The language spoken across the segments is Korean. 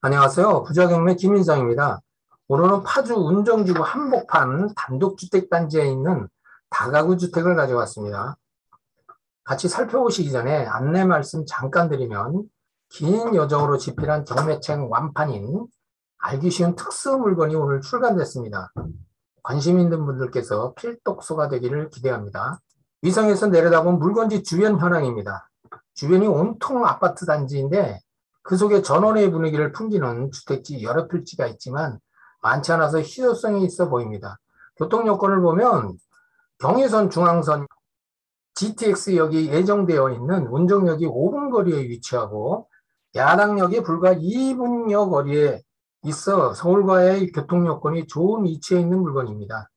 안녕하세요. 부자경매 김인성입니다. 오늘은 파주 운정지구 한복판 단독주택단지에 있는 다가구 주택을 가져왔습니다. 같이 살펴보시기 전에 안내 말씀 잠깐 드리면 긴 여정으로 집필한 경매책 완판인 알기 쉬운 특수 물건이 오늘 출간됐습니다. 관심 있는 분들께서 필독서가 되기를 기대합니다. 위성에서 내려다본 물건지 주변 현황입니다. 주변이 온통 아파트 단지인데 그 속에 전원의 분위기를 풍기는 주택지 여러 필지가 있지만 많지 않아서 희소성이 있어 보입니다. 교통 여건을 보면 경의선 중앙선 GTX역이 예정되어 있는 운정역이 5분 거리에 위치하고 야당역이 불과 2분여 거리에 있어 서울과의 교통 여건이 좋은 위치에 있는 물건입니다.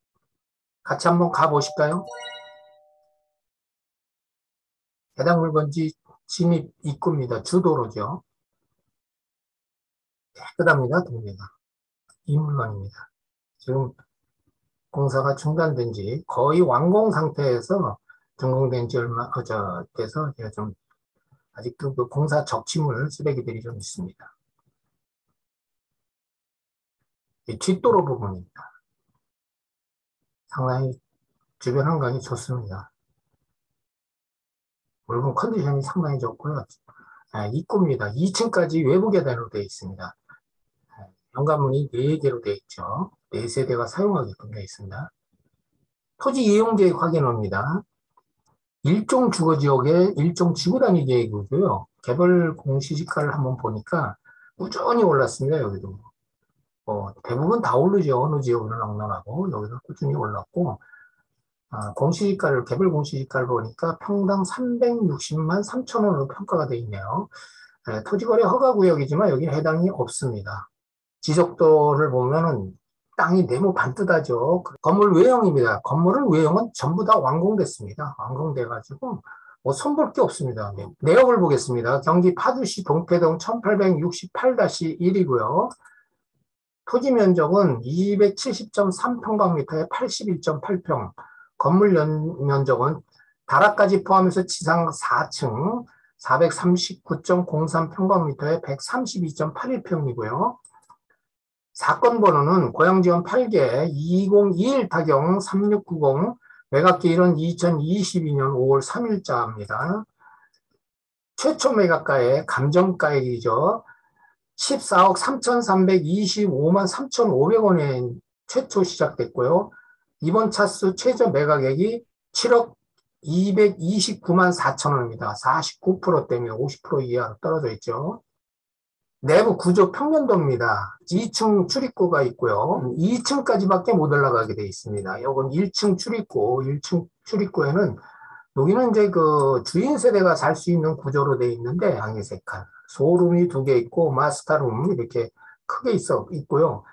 같이 한번 가보실까요? 해당 물건지 진입 입구입니다. 주도로죠. 깨끗합니다. 동네가. 이 물건입니다. 지금 공사가 중단된 지 거의 완공 상태에서 준공된 지 돼서 제가 좀 아직도 그 공사 적치물 쓰레기들이 좀 있습니다. 이 뒷도로 부분입니다. 상당히 주변 환경이 좋습니다. 물건 컨디션이 상당히 좋고요. 입구입니다. 2층까지 외부 계단으로 되어 있습니다. 현관문이 4개로 되어 있죠. 4세대가 사용하게끔 되어 있습니다. 토지 이용 계획 확인합니다. 일종 주거지역의 일종 지구단위 계획이고요. 개발 공시지가를 한번 보니까 꾸준히 올랐습니다. 여기도. 대부분 다 오르죠. 어느 지역은 넉넉하고 여기도 꾸준히 올랐고 공시지가를 개발 공시지가를 보니까 평당 360만 3천 원으로 평가가 되어 있네요. 토지거래 허가구역이지만 여기 해당이 없습니다. 지적도를 보면은 땅이 네모 반듯하죠. 건물 외형입니다. 건물은 외형은 전부 다 완공됐습니다. 완공돼가지고 뭐 손볼 게 없습니다. 내역을 보겠습니다. 경기 파주시 동패동 1868-1이고요. 토지 면적은 270.3평방미터에 81.8평. 건물 면적은 다락까지 포함해서 지상 4층 439.03평방미터에 132.81평이고요. 사건 번호는 고양지원 8개 2021 타경 3690 매각기 1은 2022년 5월 3일자입니다. 최초 매각가의 감정가액이죠. 14억 3,325만 3,500원에 최초 시작됐고요. 이번 차수 최저 매각액이 7억 229만 4천 원입니다. 49% 때문에 50% 이하로 떨어져 있죠. 내부 구조 평면도입니다. 2층 출입구가 있고요. 2층까지밖에 못 올라가게 되어 있습니다. 이건 1층 출입구, 1층 출입구에는 여기는 이제 그 주인 세대가 살 수 있는 구조로 되어 있는데 양의색깔 소룸이 2개 있고 마스터룸 이렇게 크게 있고요.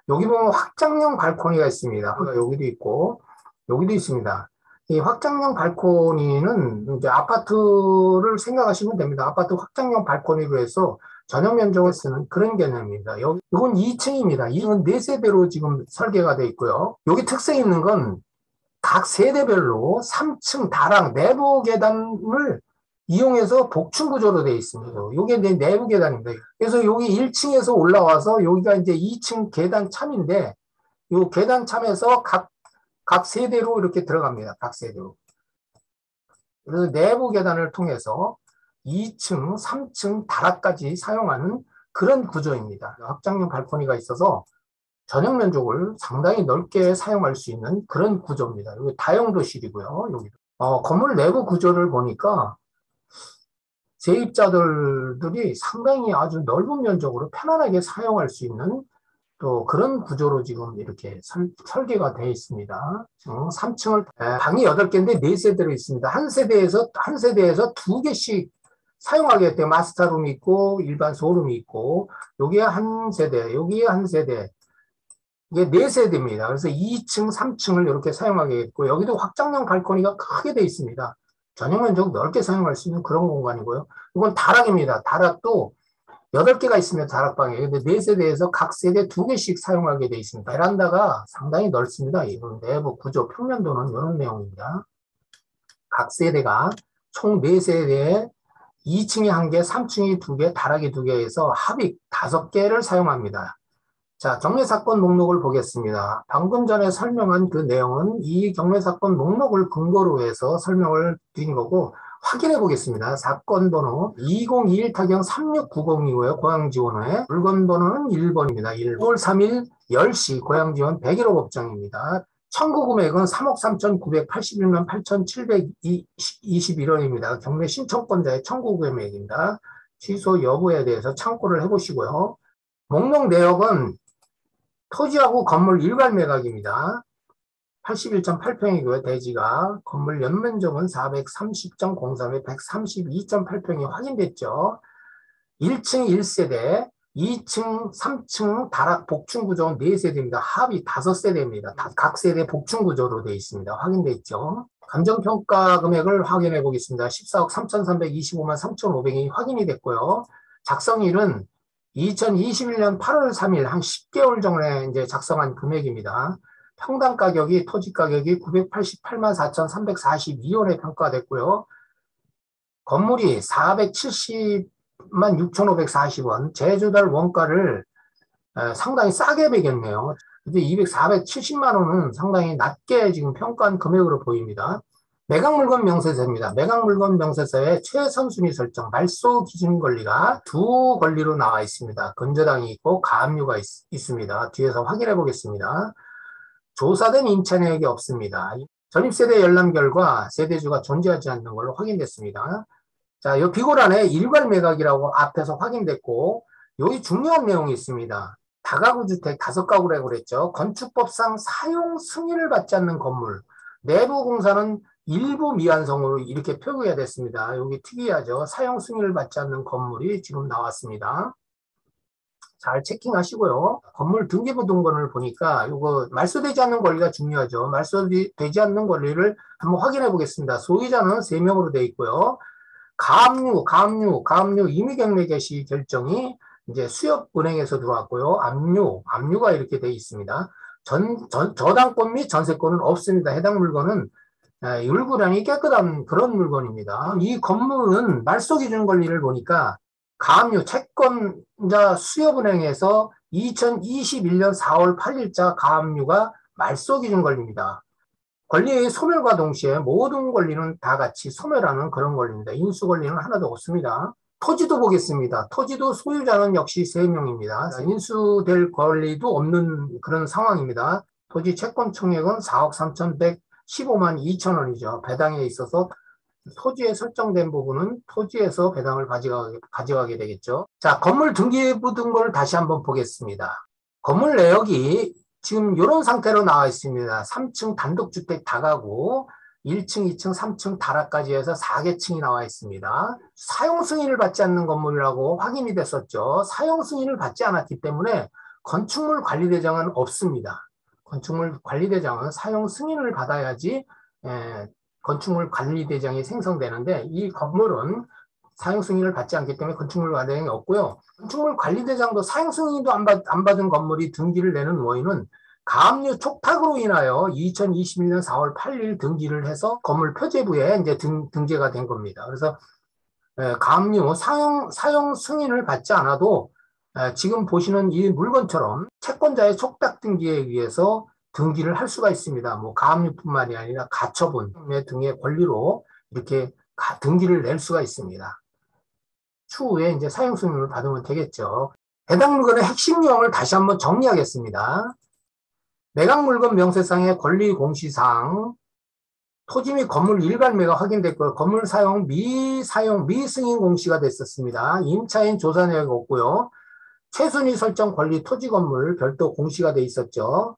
여기 보면 확장형 발코니가 있습니다. 여기도 있고 여기도 있습니다. 이 확장형 발코니는 이제 아파트를 생각하시면 됩니다. 아파트 확장형 발코니로 해서 전용 면적을 쓰는 그런 개념입니다. 이건 2층입니다. 이건 4세대로 지금 설계가 되어 있고요. 여기 특색 있는 건 각 세대별로 3층 다랑 내부 계단을 이용해서 복층 구조로 되어 있습니다. 이게 내부 계단입니다. 그래서 여기 1층에서 올라와서 여기가 이제 2층 계단 참인데 이 계단 참에서 각 세대로 이렇게 들어갑니다. 각 세대로. 그래서 내부 계단을 통해서 2층, 3층 다락까지 사용하는 그런 구조입니다. 확장형 발코니가 있어서 전용 면적을 상당히 넓게 사용할 수 있는 그런 구조입니다. 여기 다용도실이고요. 여기도. 건물 내부 구조를 보니까 세입자들이 상당히 아주 넓은 면적으로 편안하게 사용할 수 있는 또 그런 구조로 지금 이렇게 설계가 되어 있습니다. 3층을 방이 8개인데 4세대로 있습니다. 한 세대에서 2개씩 사용하게 돼요. 마스터룸이 있고 일반 소룸이 있고 여기에 한 세대, 여기에 한 세대. 이게 4세대입니다. 그래서 2층, 3층을 이렇게 사용하게 있고 여기도 확장형 발코니가 크게 되어 있습니다. 전용 면적 넓게 사용할 수 있는 그런 공간이고요. 이건 다락입니다. 다락도 8개가 있습니다. 다락방에. 근데 4세대에서 각 세대 2개씩 사용하게 되어 있습니다. 베란다가 상당히 넓습니다. 이건 내부 구조 평면도는 이런 내용입니다. 각 세대가 총 4세대에 2층이 1개, 3층이 2개, 다락이 2개에서 합이 5개를 사용합니다. 자, 경매사건 목록을 보겠습니다. 방금 전에 설명한 그 내용은 이 경매사건 목록을 근거로 해서 설명을 드린 거고, 확인해 보겠습니다. 사건 번호 2021 타경 3690이고요. 고양지원회. 물건 번호는 1번입니다. 1월 3일 10시 고양지원 101호 법정입니다. 청구 금액은 3억 3,981만 8,721원입니다. 경매 신청권자의 청구 금액입니다. 취소 여부에 대해서 참고를 해보시고요. 목록 내역은 토지하고 건물 일괄 매각입니다. 81.8평이고요. 대지가 건물 연면적은 430.03에 132.8평이 확인됐죠. 1층 1세대, 2층, 3층 다락 복층 구조는 4세대입니다. 합이 5세대입니다. 각 세대 복층 구조로 되어 있습니다. 확인돼 있죠. 감정평가 금액을 확인해 보겠습니다. 14억 3,325만 3,500원이 확인이 됐고요. 작성일은 2021년 8월 3일 한 10개월 전에 이제 작성한 금액입니다. 평당 가격이 토지 가격이 988만 4,342원에 평가됐고요. 건물이 470만 6,540원, 제조달 원가를 상당히 싸게 매겼네요. 근데 470만 원은 상당히 낮게 지금 평가한 금액으로 보입니다. 매각물건 명세서입니다. 매각물건 명세서에 최선순위 설정, 말소 기준 권리가 2권리로 나와 있습니다. 근저당이 있고 가압류가 있습니다. 뒤에서 확인해 보겠습니다. 조사된 임차 내역이 없습니다. 전입세대 열람 결과 세대주가 존재하지 않는 걸로 확인됐습니다. 자, 이 비고란에 일괄 매각이라고 앞에서 확인됐고, 여기 중요한 내용이 있습니다. 다가구 주택 5가구라고 그랬죠. 건축법상 사용 승인을 받지 않는 건물, 내부 공사는 일부 미완성으로 이렇게 표기가 됐습니다. 여기 특이하죠. 사용 승인을 받지 않는 건물이 지금 나왔습니다. 잘 체킹하시고요. 건물 등기부등본을 보니까 이거 말소되지 않는 권리가 중요하죠. 말소되지 않는 권리를 한번 확인해 보겠습니다. 소유자는 3명으로 되어 있고요. 가압류 임의경매 개시 결정이 이제 수협은행에서 들어왔고요. 압류가 이렇게 되어 있습니다. 저당권 및 전세권은 없습니다. 해당 물건은 율구량이 깨끗한 그런 물건입니다. 이 건물은 말소기준 권리를 보니까 가압류 채권자 수협은행에서 2021년 4월 8일자 가압류가 말소기준 권리입니다. 권리의 소멸과 동시에 모든 권리는 다 같이 소멸하는 그런 권리입니다. 인수 권리는 하나도 없습니다. 토지도 보겠습니다. 토지도 소유자는 역시 3명입니다. 인수될 권리도 없는 그런 상황입니다. 토지 채권 총액은 4억 3,115만 2천원이죠. 배당에 있어서 토지에 설정된 부분은 토지에서 배당을 가져가게 되겠죠. 자, 건물 등기부등본을 다시 한번 보겠습니다. 건물 내역이 지금 이런 상태로 나와 있습니다. 3층 단독주택 다가구, 1층, 2층, 3층 다락까지 해서 4개층이 나와 있습니다. 사용 승인을 받지 않는 건물이라고 확인이 됐었죠. 사용 승인을 받지 않았기 때문에 건축물 관리대장은 없습니다. 건축물 관리대장은 사용 승인을 받아야지 건축물 관리대장이 생성되는데, 이 건물은 사용 승인을 받지 않기 때문에 건축물 관리대장이 없고요. 건축물 관리대장도 사용 승인도 안 받은 건물이 등기를 내는 원인은 가압류 촉탁으로 인하여 2021년 4월 8일 등기를 해서 건물 표제부에 이제 등재가 된 겁니다. 그래서 가압류 사용 승인을 받지 않아도 지금 보시는 이 물건처럼 채권자의 촉탁 등기에 의해서 등기를 할 수가 있습니다. 뭐 가압류뿐만이 아니라 가처분 등의 권리로 이렇게 등기를 낼 수가 있습니다. 추후에 이제 사용 승인을 받으면 되겠죠. 해당 물건의 핵심 내용을 다시 한번 정리하겠습니다. 매각 물건 명세상의 권리 공시사항, 토지 및 건물 일괄 매각 확인됐고요. 건물 사용 미승인 공시가 됐었습니다. 임차인 조사 내역이 없고요. 최순위 설정 권리 토지 건물 별도 공시가 돼 있었죠.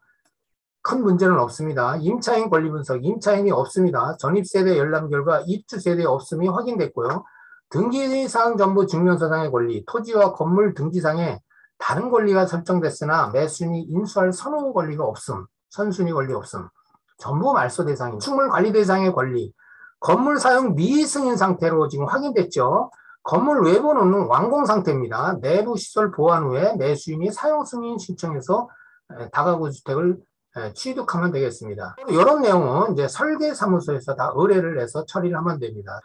큰 문제는 없습니다. 임차인 권리 분석, 임차인이 없습니다. 전입세대 열람 결과 입주세대 없음이 확인됐고요. 등기사항 전부 증명서상의 권리, 토지와 건물 등기상에 다른 권리가 설정됐으나 매수인이 인수할 선호 권리가 없음, 선순위 권리 없음. 전부 말소 대상입니다. 건축물 관리 대상의 권리, 건물 사용 미승인 상태로 지금 확인됐죠. 건물 외부는 완공 상태입니다. 내부 시설 보완 후에 매수인이 사용 승인 신청해서 다가구 주택을 취득하면 되겠습니다. 이런 내용은 이제 설계사무소에서 다 의뢰를 해서 처리를 하면 됩니다.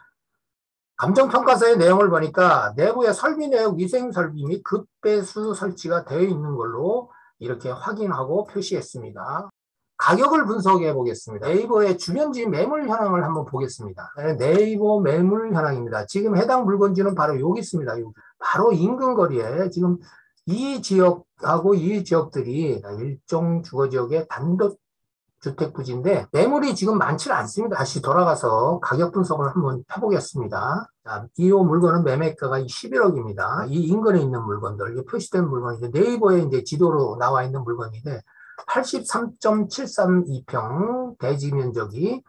감정평가서의 내용을 보니까 내부의 설비 내역 위생 설비 및 급배수 설치가 되어 있는 걸로 이렇게 확인하고 표시했습니다. 가격을 분석해 보겠습니다. 네이버의 주변지 매물 현황을 한번 보겠습니다. 네이버 매물 현황입니다. 지금 해당 물건지는 바로 여기 있습니다. 여기. 바로 인근 거리에 지금 이 지역하고 이 지역들이 일종 주거지역의 단독주택 부지인데 매물이 지금 많지는 않습니다. 다시 돌아가서 가격 분석을 한번 해보겠습니다. 자, 이 물건은 매매가가 11억입니다. 이 인근에 있는 물건들, 이게 표시된 물건인데 네이버에 이제 지도로 나와 있는 물건인데 83.732평, 대지 면적이,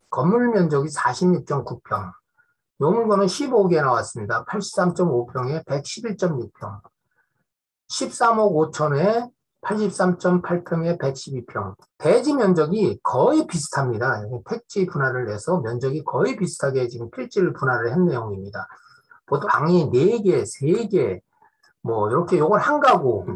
건물 면적이 46.9평. 이 물건은 15억에 나왔습니다. 83.5평에 111.6평. 13억 5천에 83.8평에 112평. 대지 면적이 거의 비슷합니다. 택지 분할을 해서 면적이 거의 비슷하게 지금 필지를 분할을 한 내용입니다. 보통 방이 4개, 3개, 뭐, 이렇게 요걸 한 가구.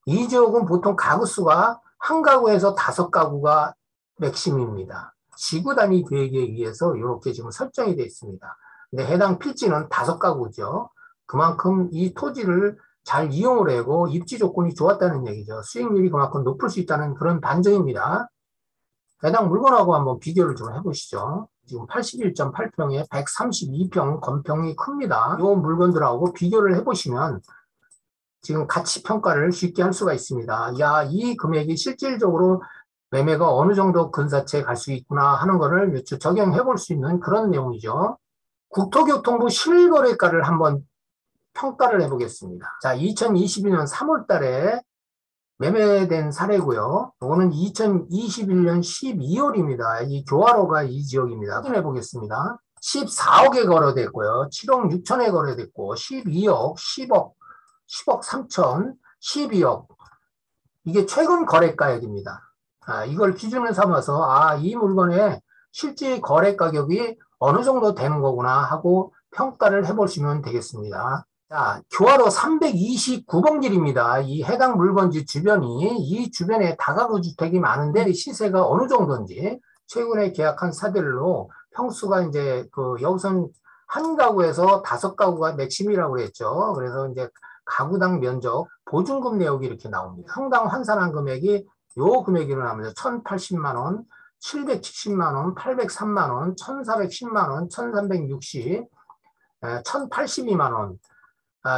이 지역은 보통 가구 수가 한 가구에서 5가구가 맥심입니다. 지구 단위 계획에 의해서 이렇게 지금 설정이 되어 있습니다. 근데 해당 필지는 5가구죠. 그만큼 이 토지를 잘 이용을 하고 입지 조건이 좋았다는 얘기죠. 수익률이 그만큼 높을 수 있다는 그런 반증입니다. 해당 물건하고 한번 비교를 좀 해보시죠. 지금 81.8평에 132평 건평이 큽니다. 이 물건들하고 비교를 해보시면 지금 가치 평가를 쉽게 할 수가 있습니다. 야, 이 금액이 실질적으로 매매가 어느 정도 근사치에 갈 수 있구나 하는 거를 적용해 볼 수 있는 그런 내용이죠. 국토교통부 실거래가를 한번 평가를 해 보겠습니다. 자, 2022년 3월 달에 매매된 사례고요. 이거는 2021년 12월입니다. 이 교화로가 이 지역입니다. 확인해 보겠습니다. 14억에 거래됐고요. 7억 6천에 거래됐고 12억, 10억 3천, 12억. 이게 최근 거래가액입니다. 이걸 기준을 삼아서 이 물건의 실제 거래 가격이 어느 정도 되는 거구나 하고 평가를 해보시면 되겠습니다. 자, 교화로 329번 길입니다. 이 해당 물건지 주변이 이 주변에 다가구 주택이 많은데 시세가 어느 정도인지 최근에 계약한 사들로 평수가 이제 여기선 한 가구에서 5가구가 맥심이라고 그랬죠. 그래서 이제 가구당 면적, 보증금 내역이 이렇게 나옵니다. 평당 환산한 금액이 요 금액으로 나옵니다. 1,080만원, 770만원, 803만원, 1,410만원, 1,360, 1,082만원.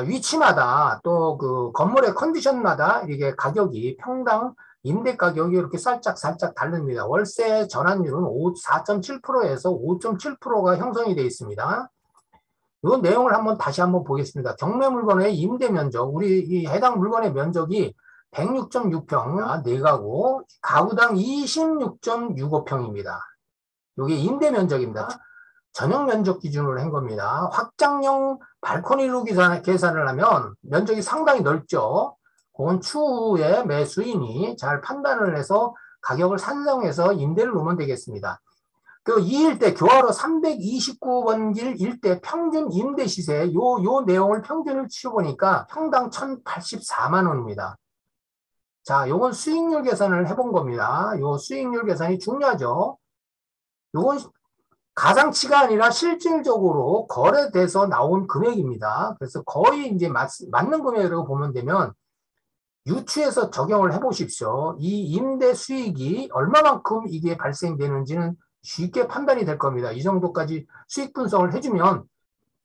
위치마다 또 그 건물의 컨디션마다 이게 가격이 평당 임대 가격이 이렇게 살짝 다릅니다. 월세 전환율은 4.7%에서 5.7%가 형성이 되어 있습니다. 이 내용을 다시 한번 보겠습니다. 경매 물건의 임대 면적, 우리 이 해당 물건의 면적이 106.6평, 4가구, 가구당 26.65평입니다. 이게 임대 면적입니다. 전용 면적 기준으로 한 겁니다. 확장형 발코니로 계산을 하면 면적이 상당히 넓죠. 그건 추후에 매수인이 잘 판단을 해서 가격을 산정해서 임대를 놓으면 되겠습니다. 이 일대 교화로 329번 길 일대 평균 임대 시세 요 내용을 평균을 치워보니까 평당 1,084만 원입니다. 자, 요건 수익률 계산을 해본 겁니다. 요 수익률 계산이 중요하죠. 요건 가상치가 아니라 실질적으로 거래돼서 나온 금액입니다. 그래서 거의 이제 맞는 금액이라고 보면 되면 유추해서 적용을 해 보십시오. 이 임대 수익이 얼마만큼 이게 발생되는지는 쉽게 판단이 될 겁니다. 이 정도까지 수익 분석을 해주면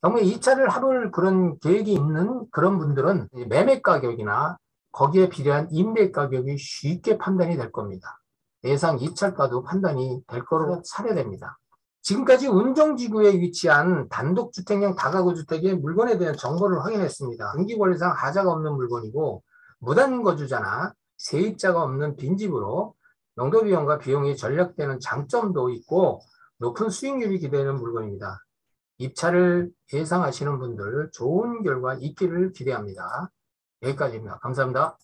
경매 2차를 해볼 그런 계획이 있는 그런 분들은 매매 가격이나 거기에 비례한 임대 가격이 쉽게 판단이 될 겁니다. 예상 2차가도 판단이 될 거로 사례됩니다. 지금까지 운정지구에 위치한 단독주택형 다가구 주택의 물건에 대한 정보를 확인했습니다. 등기권리상 하자가 없는 물건이고 무단거주자나 세입자가 없는 빈집으로 용도비용과 비용이 절약되는 장점도 있고 높은 수익률이 기대되는 물건입니다. 입찰을 예상하시는 분들 좋은 결과 있기를 기대합니다. 여기까지입니다. 감사합니다.